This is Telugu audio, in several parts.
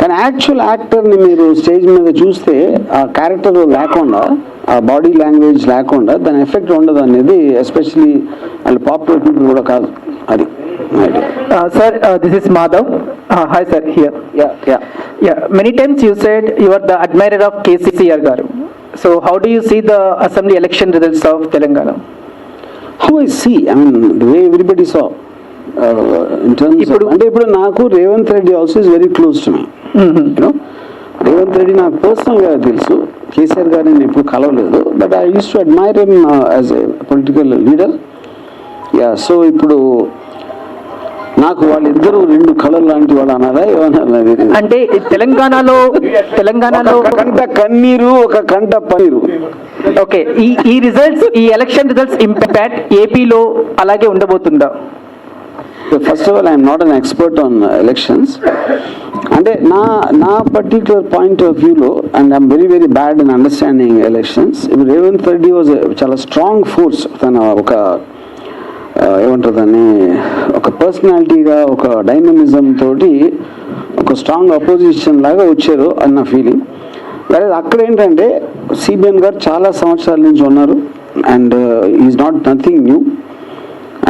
కానీ యాక్చువల్ యాక్టర్ని మీరు స్టేజ్ మీద చూస్తే ఆ క్యారెక్టర్ లేకుండా, ఆ బాడీ లాంగ్వేజ్ లేకుండా దాని ఎఫెక్ట్ ఉండదు అనేది, ఎస్పెషలీ వాళ్ళు పాపులర్ పీపుల్ కూడా కాదు అది. Sir, this is Madhav. Hi sir, here. Yeah. Many times you said you are the admirer of KCR garu. So how do you see the assembly election results of Telangana? How I see, I mean, the way everybody saw. In terms of, అంటే ఇప్పుడు నాకు Revanth Reddy also is very close to me. You know Revanth Reddy నాకు పర్సనల్గా తెలుసు, కేసీఆర్ గారిని నేను ఎప్పుడు కలవలేదు, but I use to admire him as a political leader. Yeah, so ఇప్పుడు నాకు వాళ్ళిద్దరూ రెండు కళలు లాంటి వాళ్ళు అన్నారా ఏమన్నా? అంటే తెలంగాణలో ఒక కంట కన్నీరు, ఒక కంట పన్నీరు. ఓకే, ఈ రిజల్ట్స్, ఈ ఎలక్షన్ రిజల్ట్స్ ఇంపాక్ట్ ఏపీలో అలాగే ఉండబోతుందా? First of all I'm not an expert on elections. అంటే నా పర్టిక్యులర్ పాయింట్ ఆఫ్ వ్యూలో, and I'm very very bad in understanding elections. ఇప్పుడు రేవంత్ రెడ్డి వాజ్ చాలా స్ట్రాంగ్ ఫోర్స్. తన ఒక ఏమంటారు దాన్ని, ఒక పర్సనాలిటీగా, ఒక డైనమిజం తోటి ఒక స్ట్రాంగ్ అపోజిషన్ లాగా వచ్చారు అన్న ఫీలింగ్. అదే అక్కడ ఏంటంటే సిబిఎన్ గారు చాలా సంవత్సరాల నుంచి ఉన్నారు, and is not nothing new,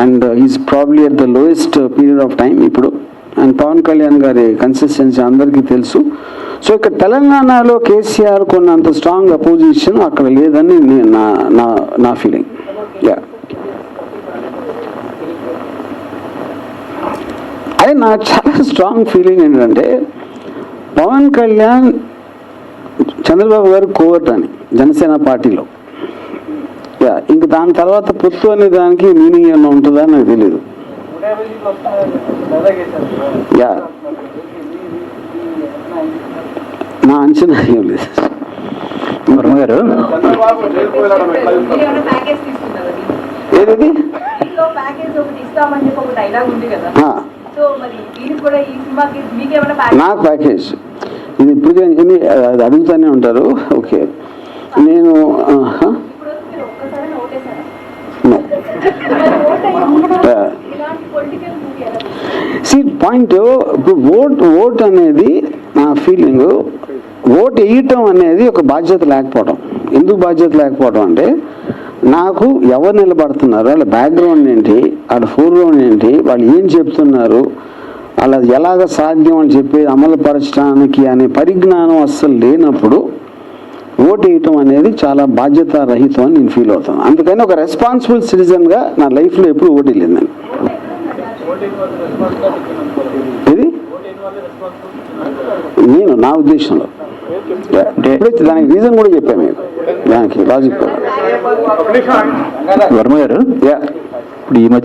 and is probably at the lowest period of time ఇప్పుడు. అండ్ పవన్ కళ్యాణ్ గారి కన్సిస్టెన్సీ అందరికీ తెలుసు. సో ఇక్కడ తెలంగాణలో కేసీఆర్ కొన్నంత స్ట్రాంగ్ అపోజిషన్ అక్కడ లేదని నా ఫీలింగ్. యా, అదే నాకు చాలా స్ట్రాంగ్ ఫీలింగ్ ఏంటంటే పవన్ కళ్యాణ్ చంద్రబాబు గారు కోవర్ట్ అని జనసేన పార్టీలో. యా, ఇంక దాని తర్వాత పొత్తు అనే దానికి మీనింగ్ ఏమైనా ఉంటుందా నాకు తెలీదు. యా, నా అంచనా ఏం లేదు. వర్మ గారు ఏది నాకు ప్యాకేజ్ ఇది ఇప్పుడు అది అడుగుతూనే ఉంటారు. ఓకే, నేను పాయింట్ ఇప్పుడు ఓట్ అనేది నా ఫీలింగ్, ఓట్ వేయటం అనేది ఒక బాధ్యత లేకపోవడం. ఎందుకు బాధ్యత లేకపోవడం అంటే, నాకు ఎవరు నిలబడుతున్నారు, వాళ్ళ బ్యాక్గ్రౌండ్ ఏంటి, వాళ్ళ ఫోర్గ్రౌండ్ ఏంటి, వాళ్ళు ఏం చెప్తున్నారు, అలా ఎలాగ సాధ్యం అని చెప్పి అమలుపరచడానికి అనే పరిజ్ఞానం అస్సలు లేనప్పుడు ఓటు వేయటం అనేది చాలా బాధ్యత రహితం అని నేను ఫీల్ అవుతాను. అందుకని ఒక రెస్పాన్సిబుల్ సిటిజన్గా నా లైఫ్లో ఎప్పుడు ఓటు వెళ్ళింది నేను. ఇది నేను నా ఉద్దేశంలో దానికి రీజన్ కూడా చెప్పాను మీకు, దానికి లాజిక్. వర్మ గారు, ఇప్పుడు ఈ మధ్య